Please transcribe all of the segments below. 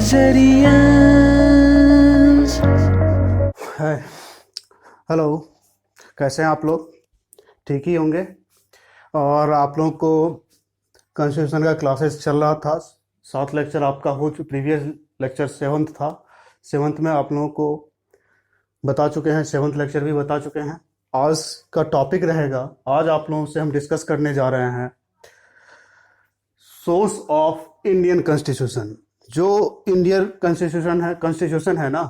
नजरिया। है। हेलो, कैसे हैं आप लोग? ठीक ही होंगे। और आप लोगों को कॉन्स्टिट्यूशन का क्लासेस चल रहा था। 7 लेक्चर आपका हो चुका, प्रीवियस लेक्चर 7th था। 7th में आप लोगों को बता चुके हैं, 7th लेक्चर भी बता चुके हैं। आज का टॉपिक रहेगा, आज आप लोगों से हम डिस्कस करने जा रहे हैं सोर्स ऑफ इंडियन कॉन्स्टिट्यूशन। जो इंडियन कॉन्स्टिट्यूशन है ना,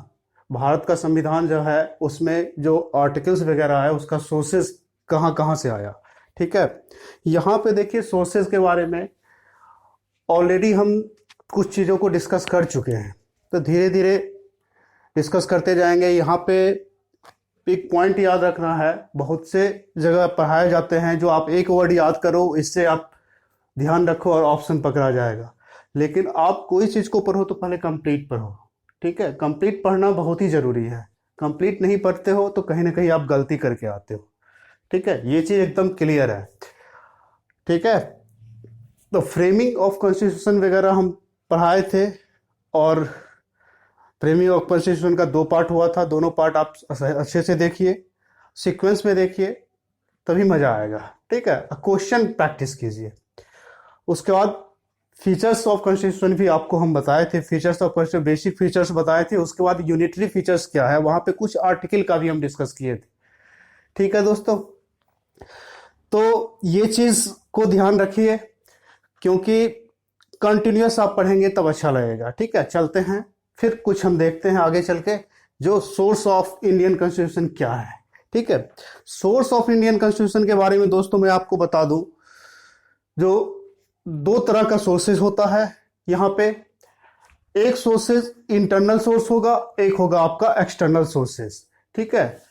भारत का संविधान जो है, उसमें जो आर्टिकल्स वगैरह है उसका सोर्सेस कहाँ कहाँ से आया। ठीक है, यहाँ पे देखिए सोर्सेस के बारे में ऑलरेडी हम कुछ चीज़ों को डिस्कस कर चुके हैं, तो धीरे धीरे डिस्कस करते जाएंगे। यहाँ पे एक पॉइंट याद रखना है, बहुत से जगह पढ़ाए जाते हैं जो आप एक वर्ड याद करो, इससे आप ध्यान रखो और ऑप्शन पकड़ा जाएगा। लेकिन आप कोई चीज़ को पढ़ो तो पहले कंप्लीट पढ़ो। ठीक है, कंप्लीट पढ़ना बहुत ही ज़रूरी है। कंप्लीट नहीं पढ़ते हो तो कहीं ना कहीं आप गलती करके आते हो। ठीक है, ये चीज़ एकदम क्लियर है। ठीक है, तो फ्रेमिंग ऑफ कॉन्स्टिट्यूशन वगैरह हम पढ़ाए थे, और फ्रेमिंग ऑफ कॉन्स्टिट्यूशन का 2 पार्ट हुआ था। दोनों पार्ट आप अच्छे से देखिए, सीक्वेंस में देखिए, तभी मज़ा आएगा। ठीक है, क्वेश्चन प्रैक्टिस कीजिए। उसके बाद फीचर्स ऑफ कॉन्स्टिट्यूशन भी आपको हम बताए थे, features of constitution basic features बताए थे। उसके बाद यूनिटरी फीचर्स क्या है, वहाँ पे कुछ आर्टिकल का भी हम डिस्कस किए थे। ठीक है दोस्तों, तो ये चीज़ को ध्यान रखिए, क्योंकि कंटिन्यूस आप पढ़ेंगे तब अच्छा लगेगा। ठीक है, चलते हैं फिर कुछ हम देखते हैं आगे चल के जो सोर्स ऑफ इंडियन कॉन्स्टिट्यूशन क्या है। ठीक है, सोर्स ऑफ इंडियन कॉन्स्टिट्यूशन के बारे में दोस्तों मैं आपको बता दूं, जो 2 तरह का सोर्सेज होता है यहाँ पे। एक सोर्सेज इंटरनल सोर्स होगा, एक होगा आपका एक्सटर्नल सोर्सेज। ठीक है,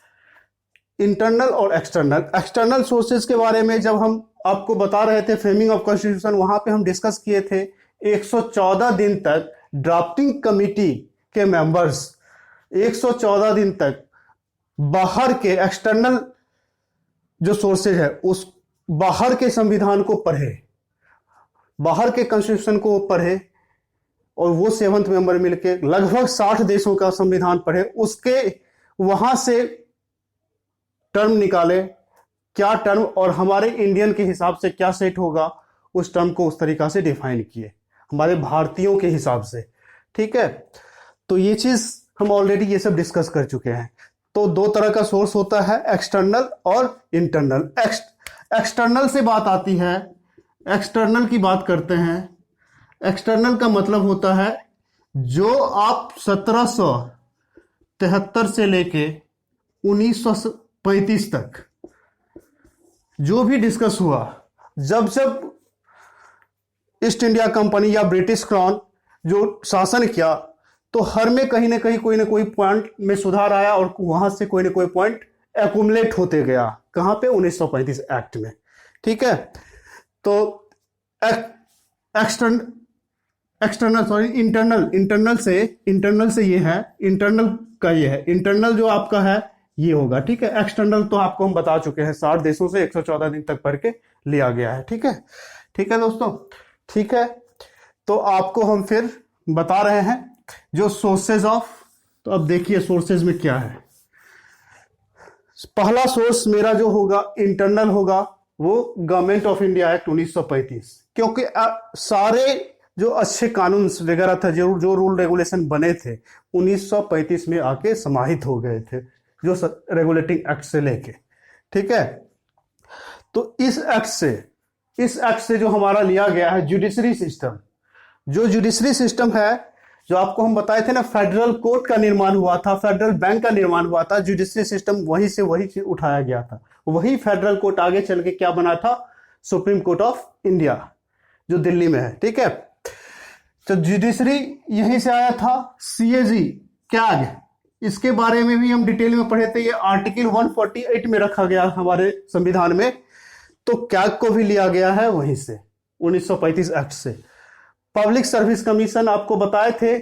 इंटरनल और एक्सटर्नल सोर्सेज के बारे में जब हम आपको बता रहे थे फ्रेमिंग ऑफ कॉन्स्टिट्यूशन, वहां पे हम डिस्कस किए थे 114 दिन तक ड्राफ्टिंग कमिटी के मेंबर्स 114 दिन तक बाहर के एक्सटर्नल जो सोर्सेज है उस बाहर के संविधान को पढ़े, बाहर के कॉन्स्टिट्यूशन को पढ़े, और वो 7th मेंबर मिलके लगभग 60 देशों का संविधान पढ़े, उसके वहां से टर्म निकाले, क्या टर्म और हमारे इंडियन के हिसाब से क्या सेट होगा, उस टर्म को उस तरीका से डिफाइन किए हमारे भारतीयों के हिसाब से। ठीक है, तो ये चीज हम ऑलरेडी ये सब डिस्कस कर चुके हैं। तो 2 तरह का सोर्स होता है, एक्सटर्नल और इंटरनल। एक्सटर्नल से बात आती है, एक्सटर्नल की बात करते हैं। एक्सटर्नल का मतलब होता है जो आप 1773 से लेके 1935 तक जो भी डिस्कस हुआ, जब जब ईस्ट इंडिया कंपनी या ब्रिटिश क्राउन जो शासन किया, तो हर में कहीं ना कहीं कोई ना कोई पॉइंट में सुधार आया, और वहां से कोई ना कोई पॉइंट एक्यूमुलेट होते गया। कहां पे? 1935 एक्ट में। ठीक है, तो इंटरनल से ये है, इंटरनल का ये है, इंटरनल जो आपका है ये होगा। ठीक है, एक्सटर्नल तो आपको हम बता चुके हैं, 60 देशों से 114 दिन तक पढ़ के लिया गया है। ठीक है, ठीक है दोस्तों, ठीक है। तो आपको हम फिर बता रहे हैं जो सोर्सेज ऑफ, तो अब देखिए सोर्सेज में क्या है। पहला सोर्स मेरा जो होगा इंटरनल होगा, वो गवर्नमेंट ऑफ इंडिया एक्ट 1935, क्योंकि सारे जो अच्छे कानून वगैरह था, जो रूल रेगुलेशन बने थे 1935 में आके समाहित हो गए थे, जो रेगुलेटिंग एक्ट से लेके। ठीक है, तो इस एक्ट से जो हमारा लिया गया है जुडिशरी सिस्टम, जो जुडिशरी सिस्टम है, जो आपको हम बताए थे ना, फेडरल कोर्ट का निर्माण हुआ था, फेडरल बैंक का निर्माण हुआ था, जुडिशरी सिस्टम वहीं से वही चीज उठाया गया था। वही फेडरल कोर्ट आगे चल के क्या बना था? सुप्रीम कोर्ट ऑफ इंडिया, जो दिल्ली में है। ठीक है, तो जुडिशरी यहीं से आया था। सीएजी कैग, इसके बारे में भी हम डिटेल में पढ़े थे, ये आर्टिकल 148 में रखा गया हमारे संविधान में, तो कैग को भी लिया गया है वहीं से, 1935 एक्ट से। पब्लिक सर्विस कमीशन आपको बताए थे,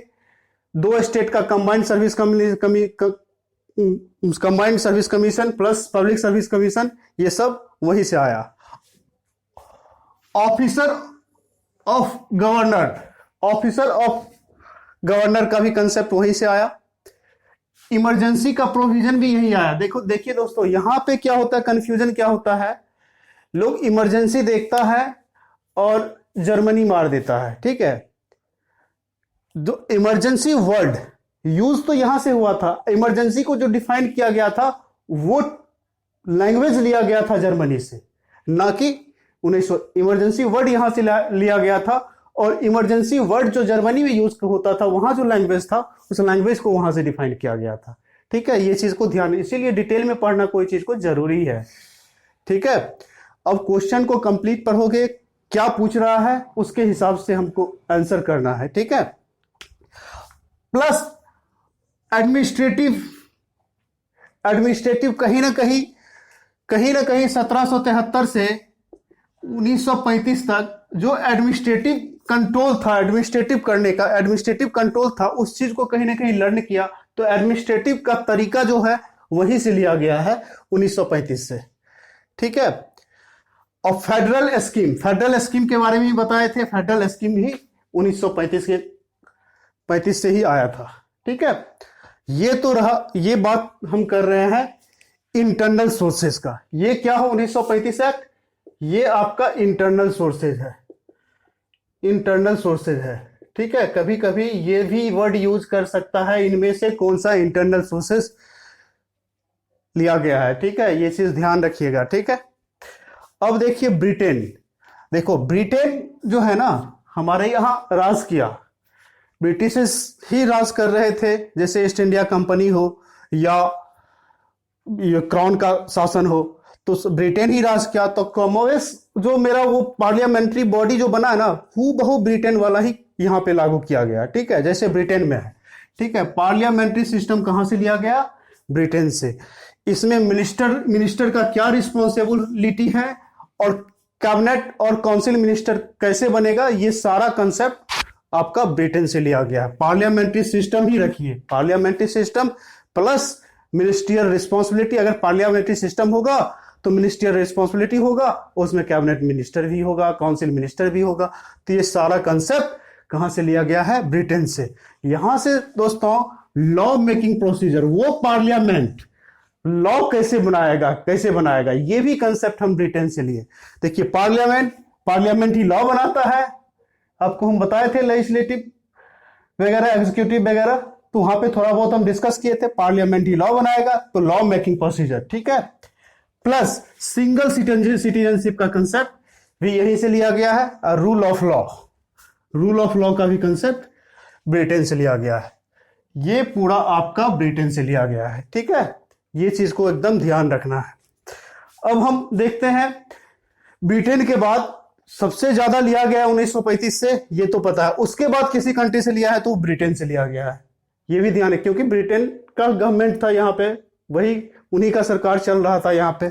2 स्टेट का combined service commission plus public service commission, ये सब वहीं से आया। ऑफिसर ऑफ गवर्नर का भी कंसेप्ट वहीं से आया। इमरजेंसी का प्रोविजन भी यही आया। देखो देखिए दोस्तों, यहां पे क्या होता है, कंफ्यूजन क्या होता है, लोग इमरजेंसी देखता है और जर्मनी मार देता है, ठीक है। जो इमरजेंसी वर्ड यूज तो यहां से हुआ था, इमरजेंसी को जो डिफाइन किया गया था वो लैंग्वेज लिया गया था जर्मनी से, ना कि 1900। इमरजेंसी वर्ड यहां से लिया गया था और इमरजेंसी वर्ड जो जर्मनी में यूज होता था, वहां जो लैंग्वेज था उस लैंग्वेज को वहां से डिफाइन किया गया था, ठीक है। ये चीज को ध्यान, इसीलिए डिटेल में पढ़ना कोई चीज को जरूरी है, ठीक है। अब क्वेश्चन को कंप्लीट पढ़ोगे, क्या पूछ रहा है उसके हिसाब से हमको आंसर करना है, ठीक है। प्लस एडमिनिस्ट्रेटिव कहीं ना कहीं 1773 से 1935 तक जो एडमिनिस्ट्रेटिव कंट्रोल था, एडमिनिस्ट्रेटिव कंट्रोल था, उस चीज को कहीं ना कहीं लर्न किया। तो एडमिनिस्ट्रेटिव का तरीका जो है वहीं से लिया गया है 1935 से, ठीक है। और फेडरल स्कीम के बारे में भी बताए थे, फेडरल स्कीम भी 1935 से ही आया था, ठीक है। ये तो रहा, ये बात हम कर रहे हैं इंटरनल सोर्सेज का। ये क्या हो 1935 एक्ट, ये आपका इंटरनल सोर्सेज है, ठीक है। कभी कभी ये भी वर्ड यूज कर सकता है, इनमें से कौन सा इंटरनल सोर्सेज लिया गया है, ठीक है। ये चीज ध्यान रखिएगा, ठीक है। अब देखिए ब्रिटेन, देखो ब्रिटेन जो है ना हमारे यहां राज किया, ब्रिटिशर्स ही राज कर रहे थे, जैसे ईस्ट इंडिया कंपनी हो या क्राउन का शासन हो, तो ब्रिटेन ही राज किया। तो कॉमनवेल्थ जो मेरा वो पार्लियामेंट्री बॉडी जो बना है ना, हूबहू ब्रिटेन वाला ही यहाँ पे लागू किया गया, ठीक है, जैसे ब्रिटेन में है, ठीक है। पार्लियामेंट्री सिस्टम कहां से लिया गया, ब्रिटेन से। इसमें मिनिस्टर का क्या रिस्पॉन्सिबिलिटी है और कैबिनेट और काउंसिल मिनिस्टर कैसे बनेगा, ये सारा कंसेप्ट आपका ब्रिटेन से लिया गया है। पार्लियामेंट्री सिस्टम ही रखिए, parliamentary system plus ministerial responsibility. अगर पार्लियामेंट्री सिस्टम होगा तो मिनिस्ट्रियल रिस्पॉन्सिबिलिटी होगा, उसमें कैबिनेट मिनिस्टर भी होगा, काउंसिल मिनिस्टर भी होगा। तो ये सारा कंसेप्ट कहां से लिया गया है, ब्रिटेन से। यहां से दोस्तों लॉ मेकिंग प्रोसीजर, वो पार्लियामेंट लॉ कैसे बनाएगा, ये भी कंसेप्ट हम ब्रिटेन से लिए। देखिए पार्लियामेंट ही लॉ बनाता है, आपको हम बताए थे लेजिस्लेटिव वगैरह, एग्जीक्यूटिव वगैरह, तो वहां पे थोड़ा बहुत हम डिस्कस किए थे। पार्लियामेंट ही लॉ बनाएगा, तो लॉ मेकिंग प्रोसीजर, ठीक है। प्लस सिंगल सिटीजनशिप का कंसेप्ट भी यहीं से लिया गया है, और रूल ऑफ लॉ का भी कंसेप्ट ब्रिटेन से लिया गया है। ये पूरा आपका ब्रिटेन से लिया गया है, ठीक है। ये चीज को एकदम ध्यान रखना है। अब हम देखते हैं ब्रिटेन के बाद सबसे ज्यादा लिया गया है 1935 से, ये तो पता है। उसके बाद किसी कंट्री से लिया है तो ब्रिटेन से लिया गया है, ये भी ध्यान है, क्योंकि ब्रिटेन का गवर्नमेंट था यहाँ पे, वही उन्हीं का सरकार चल रहा था यहाँ पे,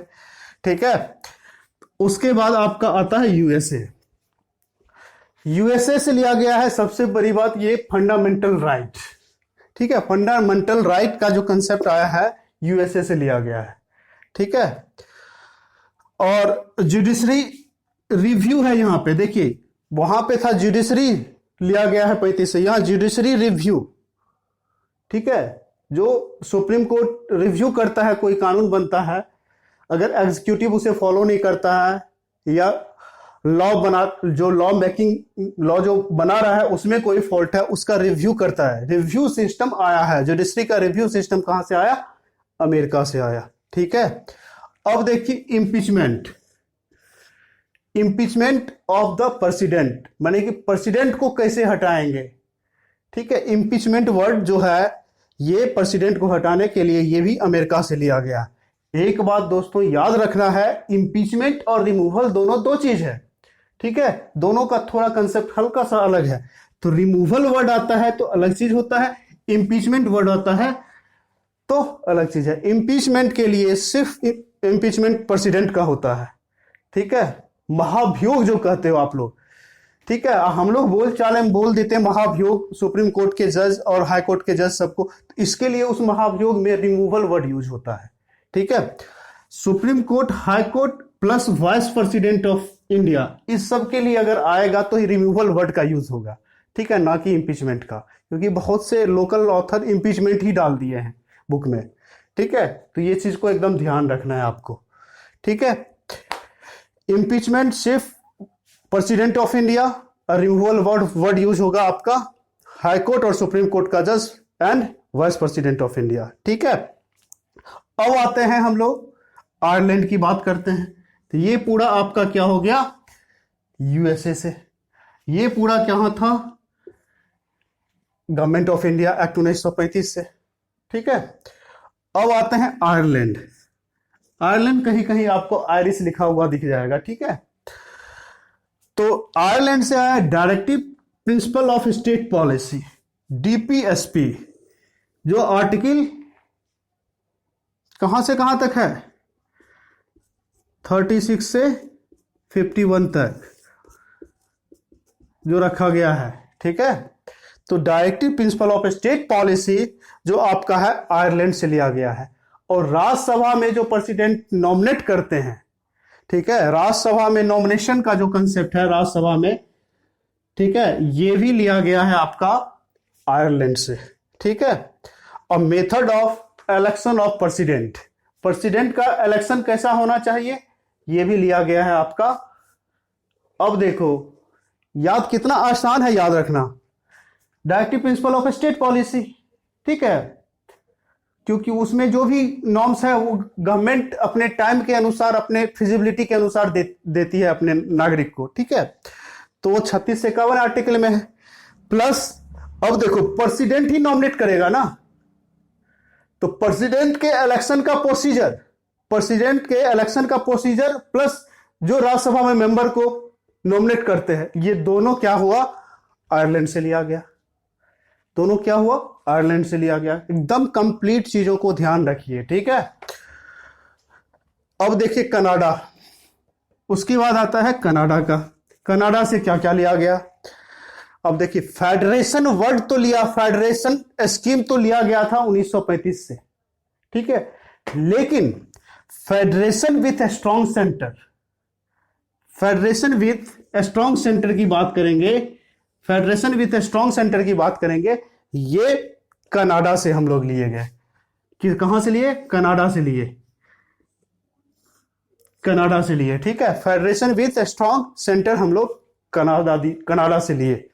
ठीक है। उसके बाद आपका आता है यूएसए से लिया गया है। सबसे बड़ी बात ये फंडामेंटल राइट, ठीक है, फंडामेंटल राइट का जो कंसेप्ट आया है यूएसए से लिया गया है, ठीक है। और जुडिशरी रिव्यू है यहाँ पे, देखिए वहां पे था जुडिशरी लिया गया है 35 से, यहां जुडिशरी रिव्यू, ठीक है। जो सुप्रीम कोर्ट रिव्यू करता है, कोई कानून बनता है, अगर एग्जीक्यूटिव उसे फॉलो नहीं करता है या लॉ जो बना रहा है उसमें कोई फॉल्ट है, उसका रिव्यू करता है। रिव्यू सिस्टम आया है, जुडिशरी का रिव्यू सिस्टम कहां से आया, अमेरिका से आया, ठीक है। अब देखिए इम्पीचमेंट ऑफ द प्रेसिडेंट, माने कि प्रेसिडेंट को कैसे हटाएंगे, ठीक है। इम्पीचमेंट वर्ड जो है ये प्रेसिडेंट को हटाने के लिए ये भी अमेरिका से लिया गया। एक बात दोस्तों याद रखना है, इम्पीचमेंट और रिमूवल दोनों दो चीज है, ठीक है। दोनों का थोड़ा कंसेप्ट हल्का सा अलग है। तो रिमूवल वर्ड आता है तो अलग चीज होता है, इम्पीचमेंट वर्ड आता है तो अलग चीज है। इम्पीचमेंट के लिए सिर्फ इम्पीचमेंट प्रेसिडेंट का होता है, ठीक है। महाभियोग जो कहते हो आप लोग, ठीक है, हम लोग बोलचाल में बोल देते हैं महाभियोग, सुप्रीम कोर्ट के जज और हाई कोर्ट के जज सबको, तो इसके लिए उस महाभियोग में रिमूवल वर्ड यूज होता है, ठीक है। Supreme court, high court plus vice president of India, इस सब के लिए अगर आएगा तो ही रिमूवल वर्ड का यूज होगा, ठीक है, ना कि इम्पीचमेंट का, क्योंकि बहुत से लोकल ऑथर इम्पीचमेंट ही डाल दिए हैं बुक में। ठीक है, तो ये चीज को एकदम ध्यान रखना है आपको। ठीक है, इम्पीचमेंट सिर्फ president of India, removal word use होगा आपका हाई कोर्ट और सुप्रीम कोर्ट का जज and vice president of India. ठीक है, अब आते हैं हम लोग आयरलैंड की बात करते हैं। तो ये पूरा आपका क्या हो गया, यूएसए से। ये पूरा कहां था, गवर्नमेंट ऑफ इंडिया एक्ट 1935 से। ठीक है, अब आते हैं आयरलैंड। आयरलैंड कहीं कहीं आपको आयरिश लिखा हुआ दिख जाएगा। ठीक है, तो आयरलैंड से आया directive principle of state policy, DPSP, जो आर्टिकल कहां से कहां तक है, 36 से 51 तक जो रखा गया है। ठीक है, तो directive principle of state policy जो आपका है आयरलैंड से लिया गया है। और राज्यसभा में जो प्रेसिडेंट नॉमिनेट करते हैं, ठीक है, राज्यसभा में नॉमिनेशन का जो कंसेप्ट है राज्यसभा में, ठीक है, ये भी लिया गया है आपका आयरलैंड से। ठीक है, और method of election of president, president का इलेक्शन कैसा होना चाहिए, ये भी लिया गया है आपका। अब देखो, याद कितना आसान है याद रखना, directive principle of state policy. ठीक है, क्योंकि उसमें जो भी नॉर्म्स है वो गवर्नमेंट अपने टाइम के अनुसार, अपने फिजिबिलिटी के अनुसार देती है अपने नागरिक को। ठीक है, तो वो 36 से 51 आर्टिकल में है। प्लस अब देखो, प्रेसिडेंट ही नॉमिनेट करेगा ना, तो प्रेसिडेंट के इलेक्शन का प्रोसीजर, प्रेसिडेंट के इलेक्शन का प्रोसीजर प्लस जो राज्यसभा में मेंबर को नॉमिनेट करते हैं, ये दोनों क्या हुआ, आयरलैंड से लिया गया। दोनों क्या हुआ, आयरलैंड से लिया गया। एकदम कंप्लीट चीजों को ध्यान रखिए। ठीक है, अब देखिए कनाडा, उसके बाद आता है कनाडा का। कनाडा से क्या क्या लिया गया, अब देखिए, फेडरेशन वर्ड तो लिया, फेडरेशन स्कीम तो लिया गया था 1935 से। ठीक है, लेकिन federation with strong centre, federation with strong centre की बात करेंगे, फेडरेशन विथ स्ट्रॉन्ग सेंटर की बात करेंगे, ये कनाडा से हम लोग लिए गए। कि कहां से लिए, कनाडा से लिए, कनाडा से लिए। ठीक है, फेडरेशन विथ स्ट्रॉन्ग सेंटर हम लोग कनाडा से लिए।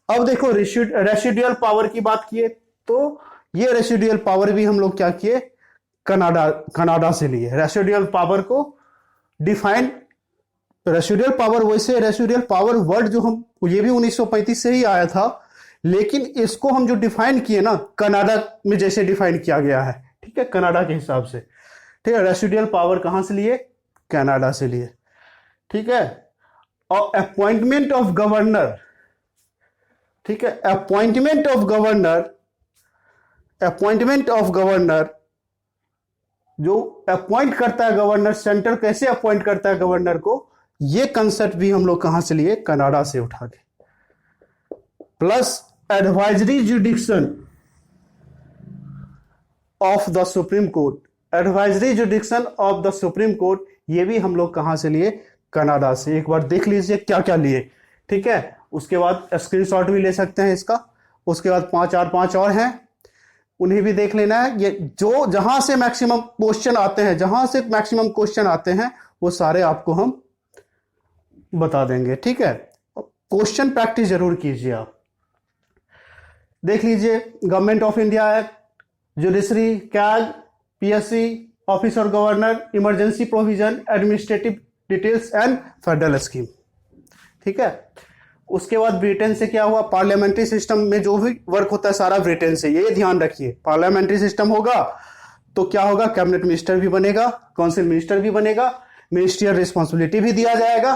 अब देखो, रेसिडुअल पावर की बात किए, तो ये रेसिडुअल पावर भी हम लोग क्या किए, कनाडा से लिए। रेसिडुअल पावर को डिफाइन, रेसिडुअल पावर, वैसे रेसिडुअल पावर वर्ड जो हम, ये भी 1935 से ही आया था, लेकिन इसको हम जो डिफाइन किए ना, कनाडा में जैसे डिफाइन किया गया है। ठीक है, कनाडा के हिसाब से। ठीक है, रेसिडुअल पावर कहां से लिए, कनाडा से लिए। ठीक है, और अपॉइंटमेंट ऑफ गवर्नर, ठीक है, appointment of governor, appointment of governor जो अपॉइंट करता है गवर्नर, सेंटर कैसे अपॉइंट करता है गवर्नर को, ये कंसेप्ट भी हम लोग कहां से लिए, कनाडा से उठा के। Plus advisory जुडिक्शन of the supreme court, advisory जुडिक्शन of the supreme court, ये भी हम लोग कहां से लिए, कनाडा से। एक बार देख लीजिए क्या क्या लिए। ठीक है, उसके बाद स्क्रीनशॉट भी ले सकते हैं इसका। उसके बाद 5 और हैं, उन्हें भी देख लेना है। ये जो जहां से मैक्सिमम क्वेश्चन आते हैं, जहां से मैक्सिमम क्वेश्चन आते हैं, वो सारे आपको हम बता देंगे। ठीक है, क्वेश्चन प्रैक्टिस जरूर कीजिए आप। देख लीजिए, government of India act, judiciary, CAG, PSC, office of governor, emergency provision, administrative details and federal scheme. ठीक है, उसके बाद ब्रिटेन से क्या हुआ, पार्लियामेंट्री सिस्टम में जो भी वर्क होता है सारा ब्रिटेन से, ये ध्यान रखिए। पार्लियामेंट्री सिस्टम होगा तो क्या होगा, कैबिनेट मिनिस्टर भी बनेगा, काउंसिल मिनिस्टर भी बनेगा, मिनिस्ट्रियल रिस्पॉन्सिबिलिटी भी दिया जाएगा।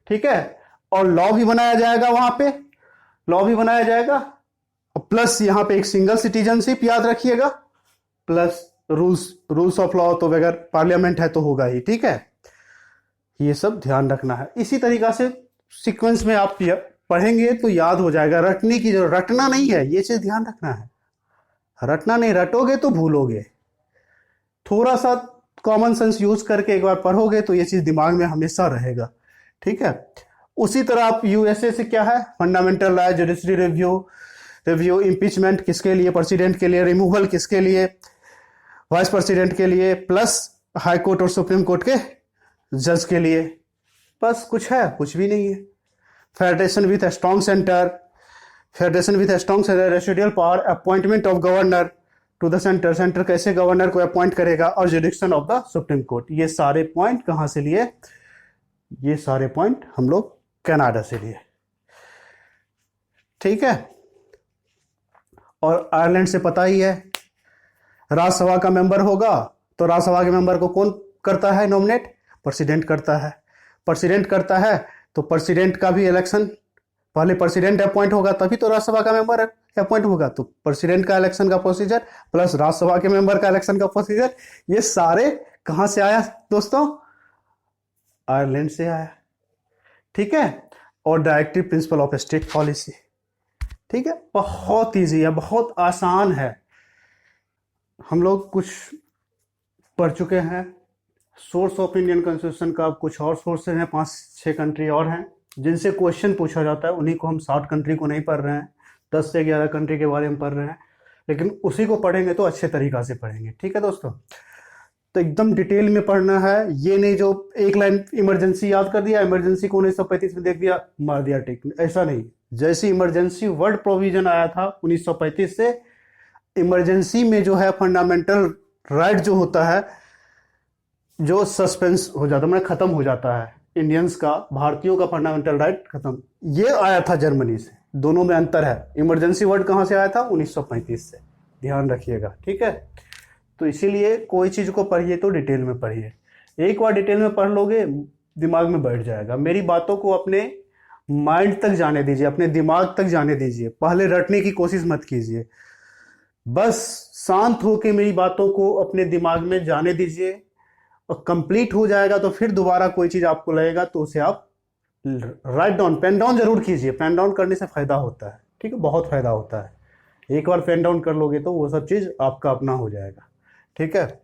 ठीक है, और लॉ भी बनाया जाएगा, वहां पे लॉ भी बनाया जाएगा। प्लस यहां पे एक सिंगल सिटीजनशिप याद रखिएगा, प्लस रूल्स ऑफ लॉ तो बगैर पार्लियामेंट है तो होगा ही। ठीक है, ये सब ध्यान रखना है। इसी तरीका से सीक्वेंस में आप पढ़ेंगे तो याद हो जाएगा। रटने की जो, रटना नहीं है, ये चीज ध्यान रखना है। रटना नहीं, रटोगे तो भूलोगे। थोड़ा सा कॉमन सेंस यूज करके एक बार पढ़ोगे तो ये चीज दिमाग में हमेशा रहेगा। ठीक है, उसी तरह आप यूएसए से क्या है, fundamental right, judiciary review impeachment किसके लिए, प्रेसिडेंट के लिए, रिमूवल किसके लिए, वाइस प्रेसिडेंट के लिए, प्लस हाई कोर्ट और सुप्रीम कोर्ट के जज के लिए। बस कुछ है, कुछ भी नहीं है। Federation with strong centre, residual power, appointment of governor to the centre, centre कैसे गवर्नर को अपॉइंट करेगा, और jurisdiction of the supreme court. ये सारे पॉइंट कहां से लिए, ये सारे पॉइंट हम लोग कनाडा से लिए, ठीक है। और आयरलैंड से पता ही है, राज्यसभा का मेंबर होगा तो राज्यसभा के मेंबर को कौन करता है नॉमिनेट, प्रेसिडेंट करता है। प्रेसिडेंट करता है तो प्रेसिडेंट का भी इलेक्शन, पहले प्रेसिडेंट अपॉइंट होगा तभी तो राज्यसभा का मेंबर अपॉइंट होगा। तो प्रेसिडेंट का इलेक्शन का प्रोसीजर प्लस राज्यसभा के मेंबर का इलेक्शन का प्रोसीजर, ये सारे कहां से आया दोस्तों, आयरलैंड से आया, ठीक है। और directive principle of state policy, ठीक है। बहुत ईजी है, बहुत आसान है। हम लोग कुछ पढ़ चुके हैं। सोर्स ऑफ इंडियन कॉन्स्टिट्यूशन का कुछ और सोर्सेज हैं, 5-6 कंट्री और हैं जिनसे क्वेश्चन पूछा जाता है। उन्हीं को हम 60 कंट्री को नहीं पढ़ रहे हैं, 10 से 11 कंट्री के बारे में पढ़ रहे हैं, लेकिन उसी को पढ़ेंगे तो अच्छे तरीका से पढ़ेंगे, ठीक है दोस्तों। तो एकदम डिटेल में पढ़ना है, ये नहीं जो एक लाइन इमरजेंसी याद कर दिया, इमरजेंसी को 1935 में देख दिया, मार दिया टिक, ऐसा नहीं। जैसे इमरजेंसी वर्ड प्रोविजन आया था 1935 से, इमरजेंसी में जो है फंडामेंटल राइट जो होता है, जो सस्पेंस हो जाता है, मतलब खत्म हो जाता है, इंडियंस का, भारतीयों का फंडामेंटल राइट खत्म, ये आया था जर्मनी से। दोनों में अंतर है। इमरजेंसी वर्ड कहां से आया था, 1935 से, ध्यान रखिएगा, ठीक है। तो इसीलिए कोई चीज को पढ़िए तो डिटेल में पढ़िए, एक बार डिटेल में पढ़ लोगे दिमाग में बैठ जाएगा। मेरी बातों को अपने माइंड तक जाने दीजिए, अपने दिमाग तक जाने दीजिए, पहले रटने की कोशिश मत कीजिए, बस शांत होकर मेरी बातों को अपने दिमाग में जाने दीजिए, और कंप्लीट हो जाएगा तो फिर दोबारा कोई चीज आपको लगेगा तो उसे आप राइट डाउन, पेन डाउन जरूर कीजिए। पेन डाउन करने से फायदा होता है, ठीक है, बहुत फायदा होता है। एक बार पेन डाउन कर लोगे तो वो सब चीज आपका अपना हो जाएगा, ठीक है।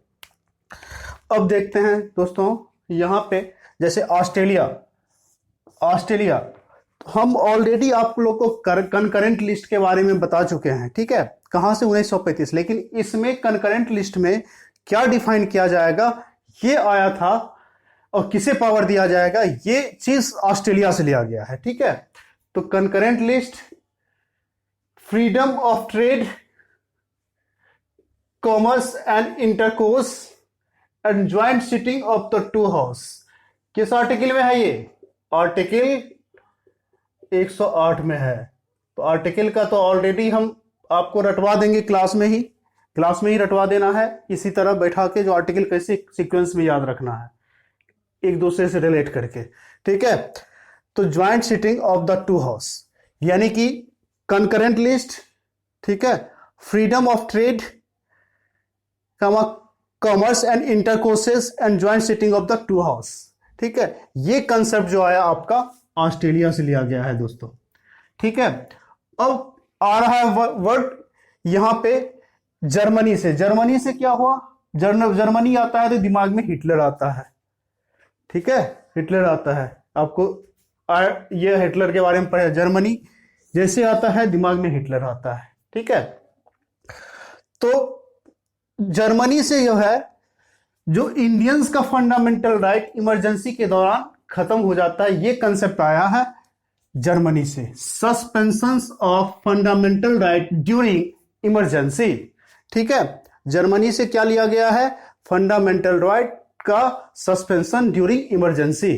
अब देखते हैं दोस्तों, यहां पे जैसे ऑस्ट्रेलिया हम ऑलरेडी आप लोग को कंकरेंट लिस्ट के बारे में बता चुके हैं, ठीक है, कहां से 1935। लेकिन इसमें कंकरेंट लिस्ट में क्या डिफाइन किया जाएगा, ये आया था, और किसे पावर दिया जाएगा, ये चीज ऑस्ट्रेलिया से लिया गया है, ठीक है। तो concurrent list, freedom of trade, commerce and intercourse and joint sitting of the two house, किस आर्टिकल में है ये, आर्टिकल 108 में है। तो आर्टिकल का तो ऑलरेडी हम आपको रटवा देंगे क्लास में ही रटवा देना है। इसी तरह बैठा के जो आर्टिकल कैसे सीक्वेंस में याद रखना है, एक दूसरे से रिलेट करके, ठीक है। तो joint sitting of the two house यानी कि कंकरेंट लिस्ट, ठीक है, freedom of trade, commerce and intercourses and joint sitting of the two house, ठीक है। ये कंसेप्ट जो आया आपका ऑस्ट्रेलिया से लिया गया है दोस्तों, ठीक है। अब आ रहा है वर्ड यहां पे जर्मनी से क्या हुआ, जर्मनी आता है तो दिमाग में हिटलर आता है, ठीक है, हिटलर आता है। आपको ये हिटलर के बारे में पढ़ा, जर्मनी जैसे आता है दिमाग में हिटलर आता है, ठीक है। तो जर्मनी से जो है, जो इंडियंस का फंडामेंटल राइट इमरजेंसी के दौरान खत्म हो जाता है, ये कंसेप्ट आया है जर्मनी से, suspension of fundamental right during emergency, ठीक है। जर्मनी से क्या लिया गया है, फंडामेंटल राइट का सस्पेंशन ड्यूरिंग इमरजेंसी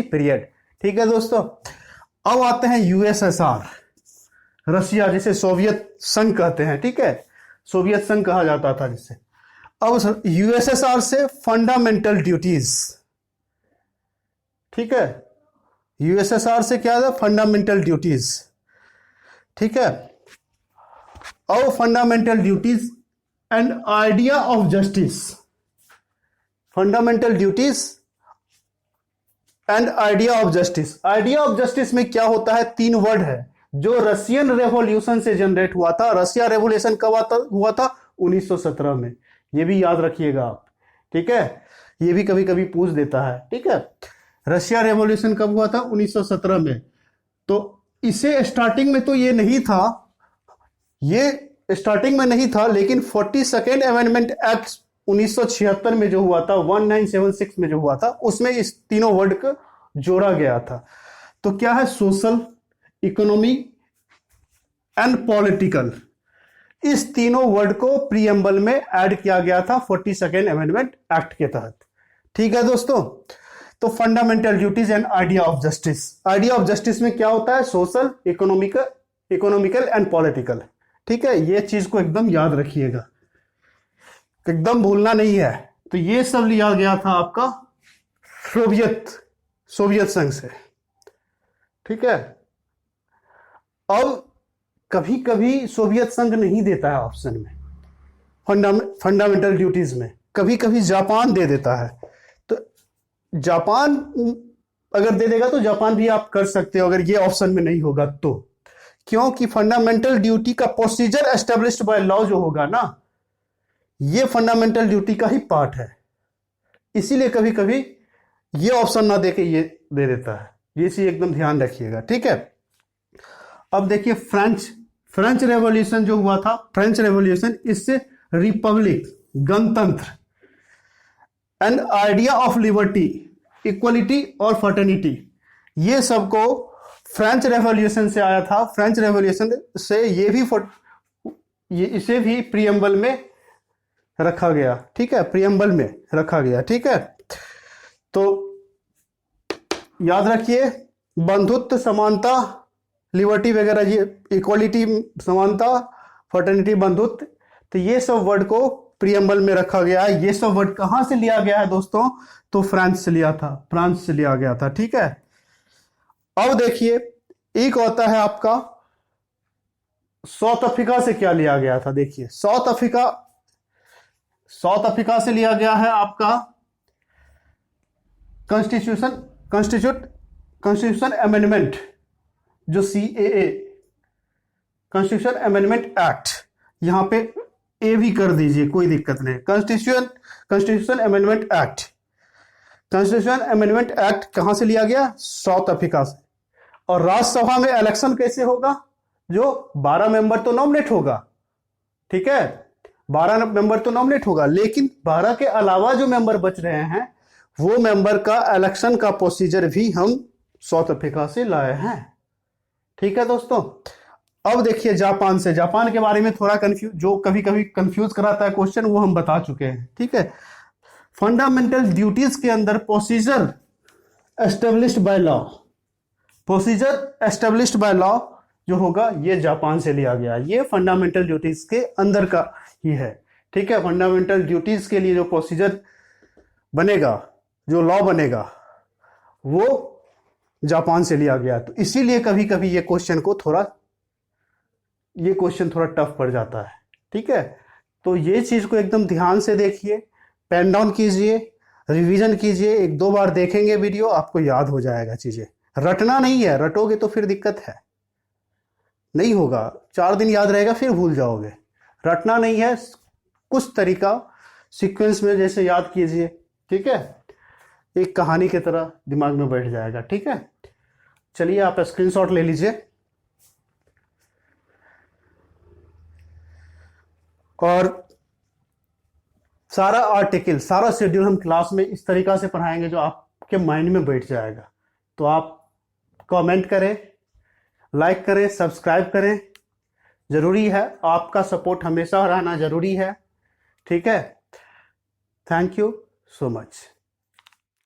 पीरियड, ठीक है दोस्तों। अब आते हैं यूएसएसआर, रशिया, जिसे सोवियत संघ कहते हैं, ठीक है, सोवियत संघ कहा जाता था जिसे। अब यूएसएसआर से फंडामेंटल ड्यूटीज, ठीक है, यूएसएसआर से क्या है, फंडामेंटल ड्यूटीज, ठीक है। और fundamental duties and idea of justice, fundamental duties and idea of justice. Idea of justice में क्या होता है, 3 वर्ड है जो रशियन रेवोल्यूशन से जनरेट हुआ था। रशिया रेवोल्यूशन कब हुआ था, 1917 में, ये भी याद रखिएगा आप, ठीक है, ये भी कभी कभी पूछ देता है, ठीक है। रशिया रेवोल्यूशन कब हुआ था? 1917 में। तो इसे स्टार्टिंग में तो ये नहीं था, ये स्टार्टिंग में नहीं था, लेकिन 42nd अमेंडमेंट एक्ट 1976 में जो हुआ था, 1976 में जो हुआ था, उसमें इस तीनों वर्ड को जोड़ा गया था। तो क्या है? सोशल, इकोनॉमी एंड पॉलिटिकल, इस तीनों वर्ड को प्रीएम्बल में ऐड किया गया था 42nd अमेंडमेंट एक्ट के तहत। ठीक है दोस्तों, तो fundamental duties and idea of justice, idea of justice में क्या होता है? Social, economical and political. ठीक है, ये चीज को एकदम याद रखिएगा, एकदम भूलना नहीं है। तो ये सब लिया गया था आपका सोवियत संघ से। ठीक है, अब कभी कभी सोवियत संघ नहीं देता है ऑप्शन में फंडामेंटल ड्यूटीज में, कभी कभी जापान दे देता है। तो जापान अगर दे देगा तो जापान भी आप कर सकते हो अगर ये ऑप्शन में नहीं होगा तो, क्योंकि फंडामेंटल ड्यूटी का प्रोसीजर एस्टेब्लिश्ड बाय लॉ जो होगा ना, ये फंडामेंटल ड्यूटी का ही पार्ट है। इसीलिए कभी कभी ये ऑप्शन ना देके ये दे देता है, ये चीज एकदम ध्यान रखिएगा। ठीक है, अब देखिए फ्रेंच रेवोल्यूशन जो हुआ था, फ्रेंच रेवोल्यूशन, इससे रिपब्लिक, गणतंत्र and idea of liberty, equality और फर्टर्निटी, ये सबको फ्रेंच रेवोल्यूशन से आया था। फ्रेंच रेवोल्यूशन से इसे भी प्रीएम्बल में रखा गया। ठीक है, प्रीएम्बल में रखा गया। ठीक है, तो याद रखिए, बंधुत्व, समानता, लिबर्टी वगैरह, ये इक्वलिटी, समानता, फर्टर्निटी, बंधुत्व, तो ये सब वर्ड को प्रीएम्बल में रखा गया है। ये सब वर्ड कहां से लिया गया है दोस्तों? तो फ्रांस से लिया था, फ्रांस से लिया गया था। ठीक है, अब देखिए एक होता है आपका साउथ अफ्रीका से क्या लिया गया था। देखिए साउथ अफ्रीका से लिया गया है आपका कॉन्स्टिट्यूशन अमेंडमेंट, जो CAA, कॉन्स्टिट्यूशन अमेंडमेंट एक्ट, यहां पे ए भी कर दीजिए, कोई दिक्कत नहीं। Constitution amendment act, constitution amendment act कहां से लिया गया? साउथ अफ्रीका से। और राज्यसभा में इलेक्शन कैसे होगा? जो 12 मेंबर तो नॉमिनेट होगा। ठीक है, 12 मेंबर तो नॉमिनेट होगा, लेकिन 12 के अलावा जो मेंबर बच रहे हैं, वो मेंबर का इलेक्शन का प्रोसीजर भी हम साउथ अफ्रीका से लाए हैं। ठीक है दोस्तों, अब देखिए जापान से, जापान के बारे में थोड़ा जो कभी कभी कंफ्यूज कराता है क्वेश्चन, वो हम बता चुके हैं। ठीक है, फंडामेंटल ड्यूटीज के अंदर procedure established by law, procedure established by law जो होगा, ये जापान से लिया गया। ये फंडामेंटल ड्यूटीज के अंदर का ही है। ठीक है, फंडामेंटल ड्यूटीज के लिए जो प्रोसीजर बनेगा, जो लॉ बनेगा, वो जापान से लिया गया। तो इसीलिए कभी कभी ये क्वेश्चन थोड़ा टफ पड़ जाता है। ठीक है, तो ये चीज को एकदम ध्यान से देखिए, पेन डाउन कीजिए, रिवीजन कीजिए, 1-2 बार देखेंगे वीडियो, आपको याद हो जाएगा चीजें। रटना नहीं है, रटोगे तो फिर दिक्कत है, नहीं होगा। 4 दिन याद रहेगा, फिर भूल जाओगे। रटना नहीं है, कुछ तरीका सीक्वेंस में जैसे याद कीजिए। ठीक है, एक कहानी की तरह दिमाग में बैठ जाएगा। ठीक है, चलिए आप स्क्रीनशॉट ले लीजिए, और सारा आर्टिकल, सारा शेड्यूल हम क्लास में इस तरीका से पढ़ाएंगे जो आपके माइंड में बैठ जाएगा। तो आप कमेंट करें, लाइक करें, सब्सक्राइब करें, जरूरी है। आपका सपोर्ट हमेशा रहना जरूरी है। ठीक है, थैंक यू सो मच।